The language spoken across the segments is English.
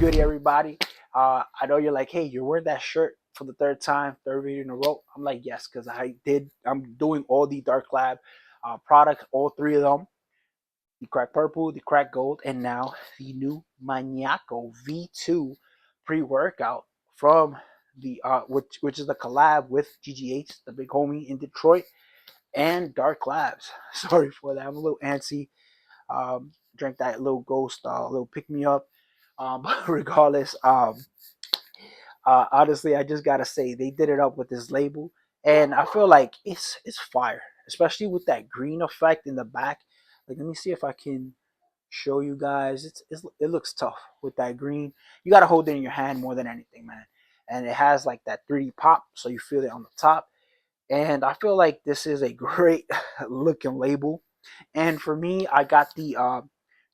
good, everybody? I know you're like, hey, you're wearing that shirt for the third video in a row. I'm like, yes, because I'm doing all the Dark Lab products, all three of them: the crack purple, the crack gold, and now the new Maniaco V2 pre-workout from the which is the collab with GGH, the big homie in Detroit, and Dark Labs. Sorry for that. I'm a little antsy. Drank that little ghost, little pick me up. But regardless, honestly, I just gotta say they did it up with this label, and I feel like it's fire, especially with that green effect in the back. Like, let me see if I can show you guys. It looks tough with that green. You gotta hold it in your hand more than anything, man. And it has like that 3D pop, so you feel it on the top. And I feel like this is a great looking label. And for me, I got the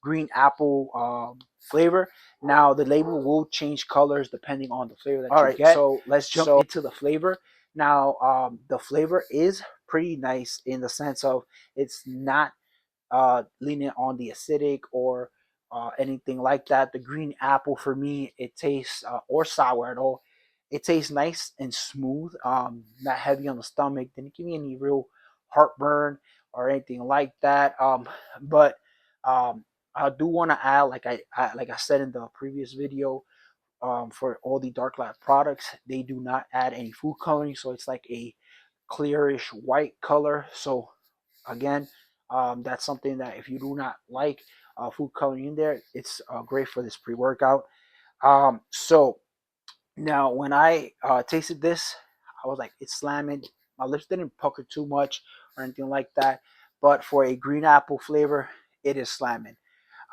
green apple flavor. Now the label will change colors depending on the flavor that you get. So let's jump into the flavor. Now the flavor is pretty nice in the sense of it's not leaning on the acidic or anything like that. The green apple for me, it tastes or sour at all. It tastes nice and smooth, not heavy on the stomach. Didn't give me any real heartburn or anything like that. But I do want to add, like I said in the previous video, for all the Dark Lab products, they do not add any food coloring, so it's like a clearish white color. So again, that's something that if you do not like food coloring in there, it's great for this pre-workout. So now when I tasted this, I was like, it's slamming. My lips didn't pucker too much or anything like that, but for a green apple flavor, it is slamming.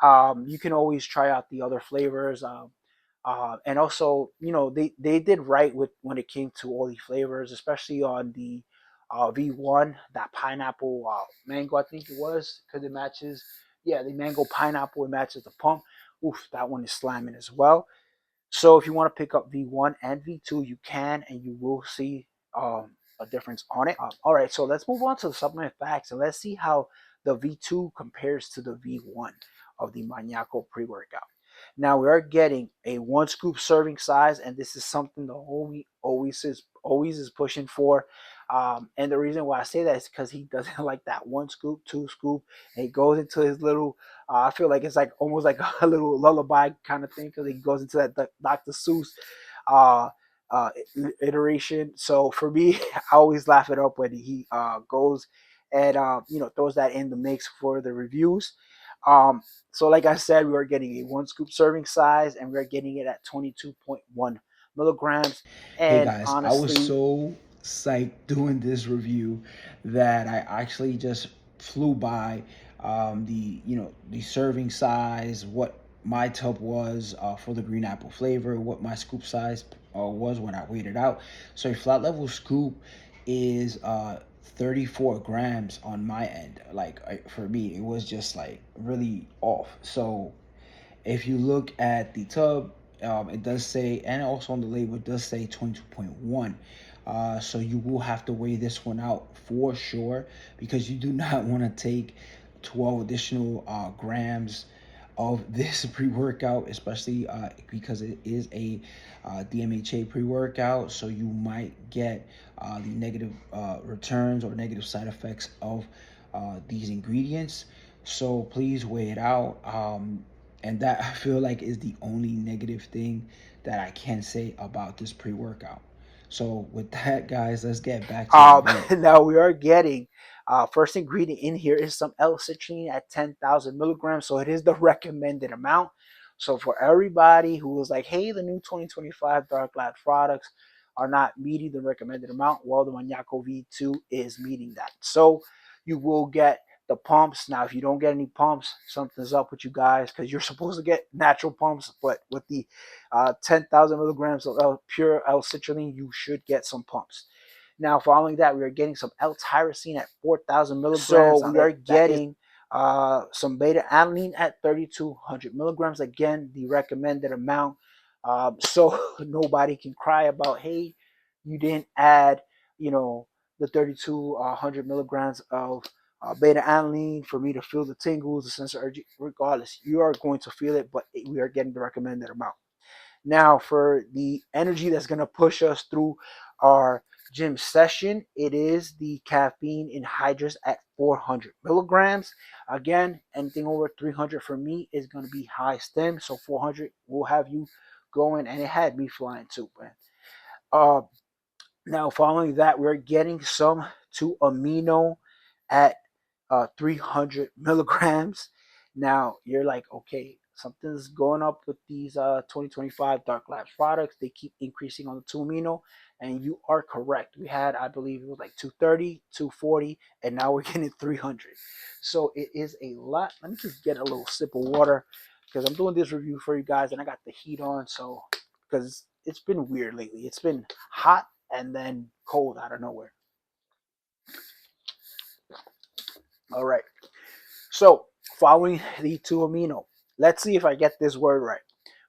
You can always try out the other flavors. And also, they did right with when it came to all the flavors, especially on the V1, that pineapple mango, I think it was, because it matches. Yeah, the mango pineapple, it matches the pump. Oof, that one is slamming as well. So if you want to pick up V1 and V2, you can, and you will see a difference on it. All right, so let's move on to the supplement facts, and let's see how the V2 compares to the V1 of the Maniaco pre-workout. Now we are getting a 1 scoop serving size, and this is something the homie always is pushing for. And the reason why I say that is because he doesn't like that 1 scoop, 2 scoop, and he goes into his little. I feel like it's like almost like a little lullaby kind of thing because he goes into that Dr. Seuss uh, uh, iteration. So for me, I always laugh it up when he goes and throws that in the mix for the reviews. So like I said, we are getting a 1 scoop serving size, and we're getting it at 22.1 milligrams. Hey And guys, I was honestly, so psyched doing this review that I actually just flew by the serving size, what my tub was for the green apple flavor, what my scoop size was when I weighed it out. So a flat level scoop is 34 grams on my end. For me, it was just like really off. So if you look at the tub, it does say, and also on the label, it does say 22.1. So you will have to weigh this one out for sure, because you do not want to take 12 additional grams of this pre-workout, especially because it is a DMHA pre-workout. So you might get the negative returns or negative side effects of these ingredients. So please weigh it out. And that, I feel like, is the only negative thing that I can say about this pre-workout. So with that, guys, let's get back to the review. now we are getting first ingredient in here is some L-citrulline at 10,000 milligrams. So it is the recommended amount. So for everybody who was like, hey, the new 2025 Dark Lab products are not meeting the recommended amount, well, the Maniaco V2 is meeting that. So you will get the pumps. Now, if you don't get any pumps, something's up with you guys, because you're supposed to get natural pumps, but with the 10,000 milligrams of pure L-citrulline, you should get some pumps. Now, following that, we are getting some L-tyrosine at 4,000 milligrams. So we are getting some beta-alanine at 3,200 milligrams. Again, the recommended amount. So nobody can cry about, hey, you didn't add, the 3,200 milligrams of beta-alanine for me to feel the tingles, the sense of urgency. Regardless, you are going to feel it, but we are getting the recommended amount. Now, for the energy that's going to push us through our gym session, it is the caffeine anhydrous at 400 milligrams. Again, anything over 300 for me is going to be High-Stim. So 400 will have you going, and it had me flying too, man. Uh, Now, following that, we're getting some 2-amino at 300 milligrams. Now, you're like, okay, something's going up with these 2025 Dark Labs products. They keep increasing on the 2-amino, and you are correct. We had, I believe, it was like 230, 240, and now we're getting 300. So it is a lot. Let me just get a little sip of water because I'm doing this review for you guys, and I got the heat on. So, because it's been weird lately, it's been hot and then cold out of nowhere. All right. So, following the 2-amino, let's see if I get this word right.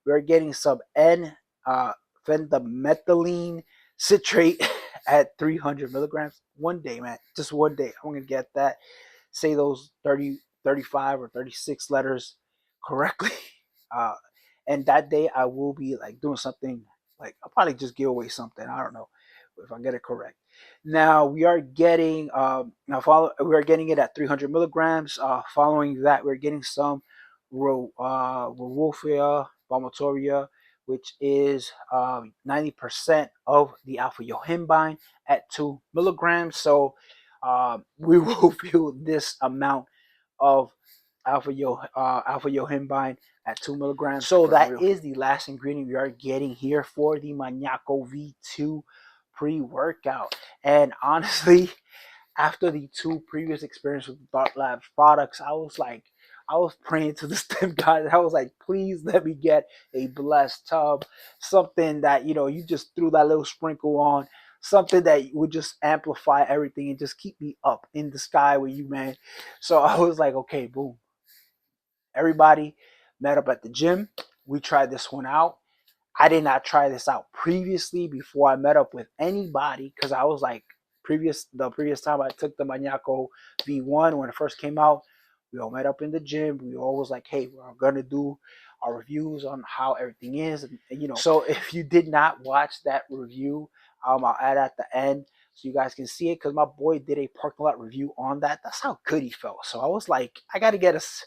We're getting some N-phenethylamine citrate at 300 milligrams. One day, man. Just one day. I'm going to get that. Say those 30, 35, or 36 letters correctly. Uh, and that day, I will be like doing something like I'll probably just give away something. I don't know if I get it correct. Now we are getting we are getting it at 300 milligrams. Following that, we're getting some Wolfia vomitoria, which is 90% of the alpha yohimbine at 2 milligrams. So we will feel this amount of alpha yohimbine at 2 milligrams. So that real is the last ingredient we are getting here for the Maniaco V2 pre-workout. And honestly, after the 2 previous experiences with the Dark Labs products, I was like, I was praying to the stem guys. I was like, please let me get a blessed tub, something that you just threw that little sprinkle on, something that would just amplify everything and just keep me up in the sky with you, man. So I was like, okay, boom. Everybody met up at the gym. We tried this one out. I did not try this out previously before I met up with anybody because I was like the previous time I took the Maniaco V1 when it first came out, we all met up in the gym. We all was like, hey, we're gonna do our reviews on how everything is, and. So if you did not watch that review, I'll add at the end so you guys can see it because my boy did a parking lot review on that. That's how good he felt. So I was like, I gotta get us,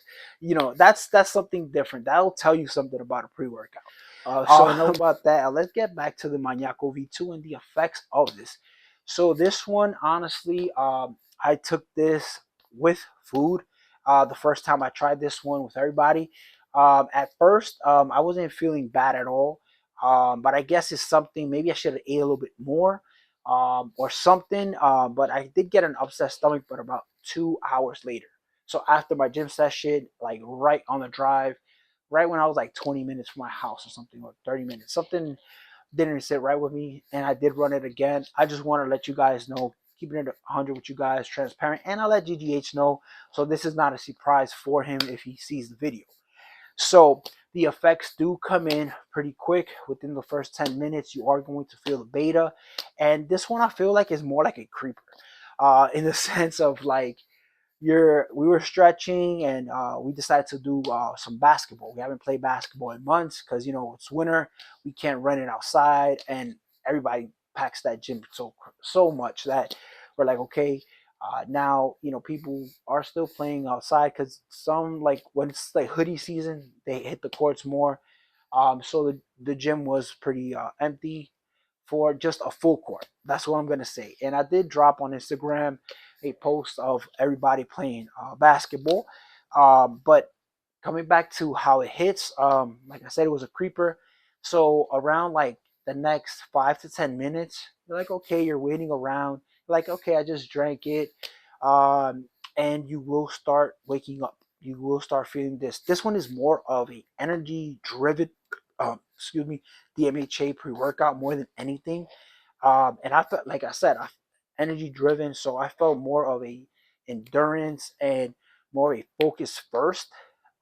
that's something different. That'll tell you something about a pre-workout. So enough about that. Let's get back to the Maniaco V2 and the effects of this. So this one, honestly, I took this with food. The first time I tried this one with everybody. At first, I wasn't feeling bad at all. But I guess it's something. Maybe I should have ate a little bit more, or something. But I did get an upset stomach, but about 2 hours later. So after my gym session, like right on the drive, right when I was like 20 minutes from my house or something, or 30 minutes. Something didn't sit right with me, and I did run it again. I just want to let you guys know, keeping it 100 with you guys, transparent, and I'll let GGH know. So this is not a surprise for him if he sees the video. So the effects do come in pretty quick. Within the first 10 minutes, you are going to feel the beta. And this one I feel like is more like a creeper, in the sense of like, we were stretching and we decided to do some basketball. We haven't played basketball in months because it's winter. We can't run it outside, and everybody packs that gym so much that we're like, okay, now people are still playing outside because some, like when it's like hoodie season, they hit the courts more. So the gym was pretty empty for just a full court. That's what I'm gonna say. And I did drop on Instagram a post of everybody playing basketball. But coming back to how it hits, like I said, it was a creeper. So around like the next 5 to 10 minutes, you're like, okay, you're waiting around. You're like, okay, I just drank it, and you will start waking up. You will start feeling this. This one is more of a energy driven, DMHA pre workout more than anything. And I felt, like I said, energy driven, so I felt more of a endurance and more of a focus first.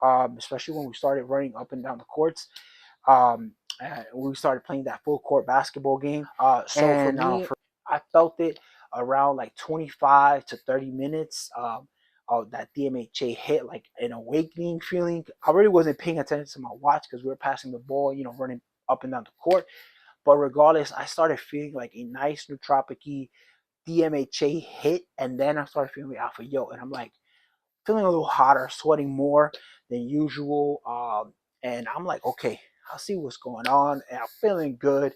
Especially when we started running up and down the courts. We started playing that full court basketball game. So and, for me, I felt it around like 25 to 30 minutes. Of that DMHA hit, like an awakening feeling. I really wasn't paying attention to my watch because we were passing the ball, running up and down the court. But regardless, I started feeling like a nice nootropic DMHA hit, and then I started feeling the alpha yo, and I'm like feeling a little hotter, sweating more than usual. And I'm like, okay, I'll see what's going on. And I'm feeling good.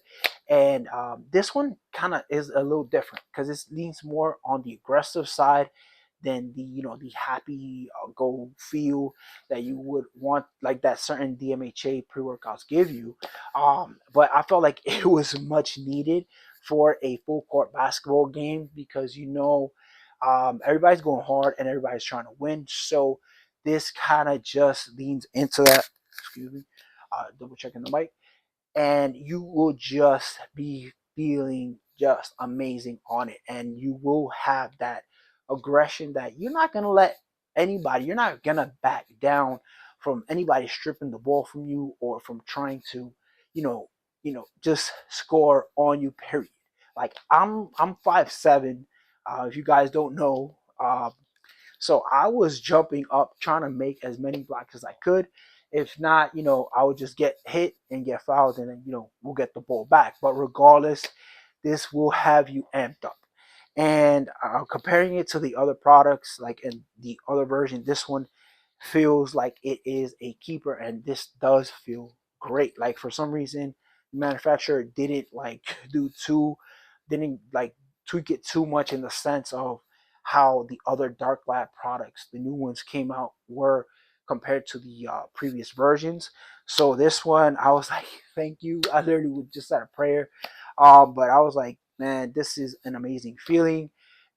And this one kind of is a little different because it leans more on the aggressive side than the happy go feel that you would want, like that certain DMHA pre-workouts give you. But I felt like it was much needed for a full court basketball game because everybody's going hard and everybody's trying to win. So this kind of just leans into that. Excuse me. Double checking the mic, and you will just be feeling just amazing on it, and you will have that aggression that you're not going to let anybody, you're not going to back down from anybody stripping the ball from you or from trying to you know just score on you, period. Like I'm 5'7", if you guys don't know. So I was jumping up trying to make as many blocks as I could. If not, I would just get hit and get fouled, and then we'll get the ball back. But regardless, this will have you amped up. And comparing it to the other products, like in the other version, this one feels like it is a keeper, and this does feel great. Like for some reason, the manufacturer didn't like do too, didn't like tweak it too much in the sense of how the other dark lab products, the new ones came out, were compared to the previous versions. So this one, I was like, thank you. I literally would just said a prayer. But I was like, man, this is an amazing feeling.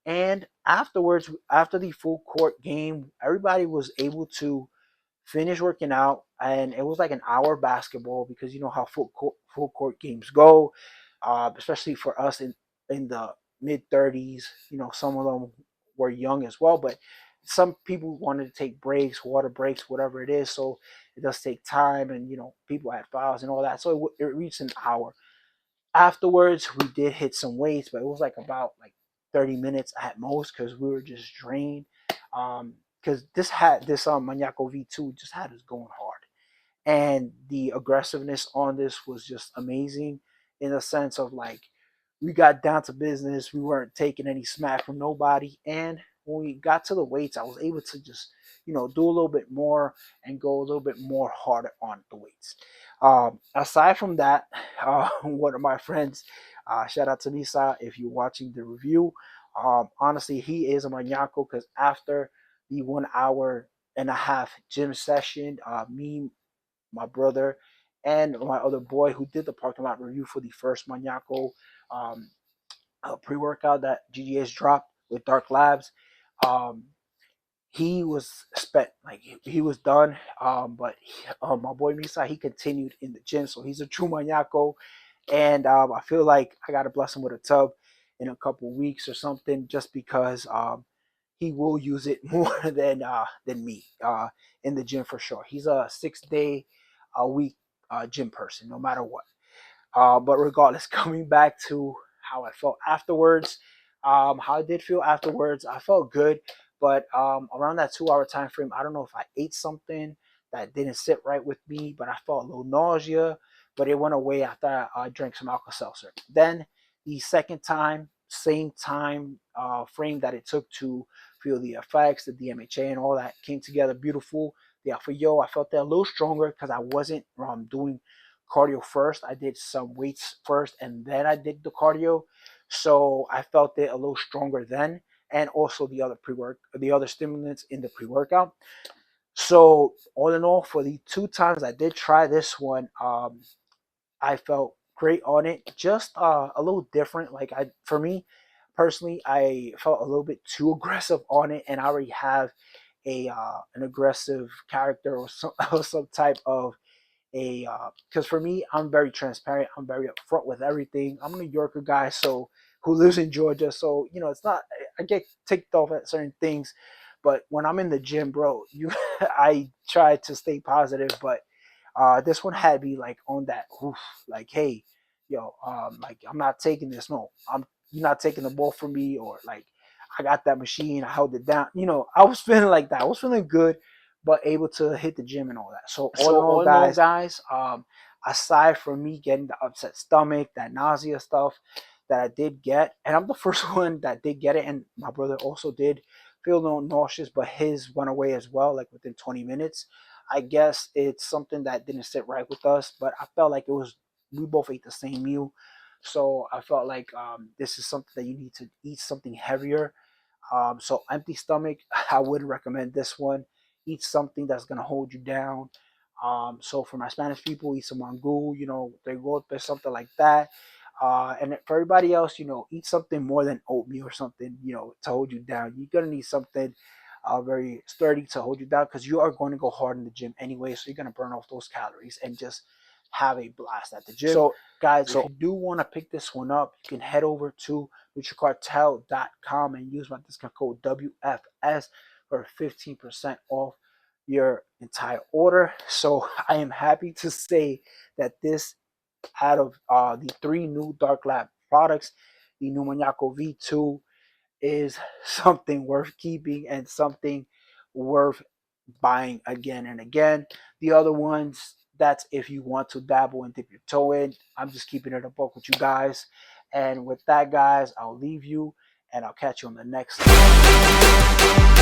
And afterwards, after the full court game, everybody was able to finish working out, and it was like an hour basketball because you know how full court games go, especially for us in the mid 30s. Some of them were young as well, but some people wanted to take breaks, water breaks, whatever it is. So it does take time, and people had fouls and all that. So it reached an hour. Afterwards, we did hit some weights, but it was like about like 30 minutes at most because we were just drained. Because this Maniaco V2 just had us going hard, and the aggressiveness on this was just amazing in the sense of like we got down to business. We weren't taking any smack from nobody, and when we got to the weights, I was able to just do a little bit more and go a little bit more harder on the weights. Aside from that, one of my friends, shout out to Nisa if you're watching the review. Honestly, he is a maniaco because after the 1 hour and a half gym session, me, my brother, and my other boy who did the parking lot review for the first Maniaco um, pre-workout that GGH dropped with Dark Labs. Um, he was spent, like he was done. But my boy Misa, he continued in the gym, so he's a true Maniaco, and I feel like I gotta bless him with a tub in a couple weeks or something, just because he will use it more than me in the gym for sure. He's a 6 day a week gym person, no matter what. But regardless, coming back to how I felt afterwards, how I did feel afterwards, I felt good. But around that 2 hour time frame, I don't know if I ate something that didn't sit right with me, but I felt a little nausea. But it went away after I drank some Alka Seltzer. Then the second time, same time frame that it took to feel the effects, the DMHA, and all that came together beautiful. The Alpha Yo, I felt that a little stronger because I wasn't doing cardio first. I did some weights first and then I did the cardio. So I felt it a little stronger then. And also the other stimulants in the pre-workout. So all in all, for the 2 times I did try this one, I felt great on it. Just a little different. Like for me personally, I felt a little bit too aggressive on it, and I already have an aggressive character or some, or some type of a because for me, I'm very transparent, I'm very upfront with everything. I'm a New Yorker guy, so who lives in Georgia, so it's not, I get ticked off at certain things, but when I'm in the gym, bro, you I try to stay positive. But this one had me like on that oof, like, hey, like I'm not taking this, no, you're not taking the ball from me, or like I got that machine, I held it down. I was feeling like that, I was feeling good. but able to hit the gym and all that. So all in all, guys, aside from me getting the upset stomach, that nausea stuff that I did get, and I'm the first one that did get it, and my brother also did feel no nauseous, but his went away as well, like within 20 minutes. I guess it's something that didn't sit right with us, but I felt like it was, we both ate the same meal. So I felt like this is something that you need to eat something heavier. So empty stomach, I would recommend this one. Eat something that's gonna hold you down. So for my Spanish people, eat some mangú, they golpe, something like that. And for everybody else, eat something more than oatmeal or something, to hold you down. You're gonna need something very sturdy to hold you down because you are going to go hard in the gym anyway. So you're gonna burn off those calories and just have a blast at the gym. So guys, if you do want to pick this one up, you can head over to NutriCartel.com and use my discount code WFS for 15% off your entire order. So I am happy to say that this, out of the three new Dark Lab products, the new Maniaco V2 is something worth keeping and something worth buying again and again. The other ones, that's if you want to dabble and dip your toe in. I'm just keeping it a buck with you guys. And with that, guys, I'll leave you and I'll catch you on the next one.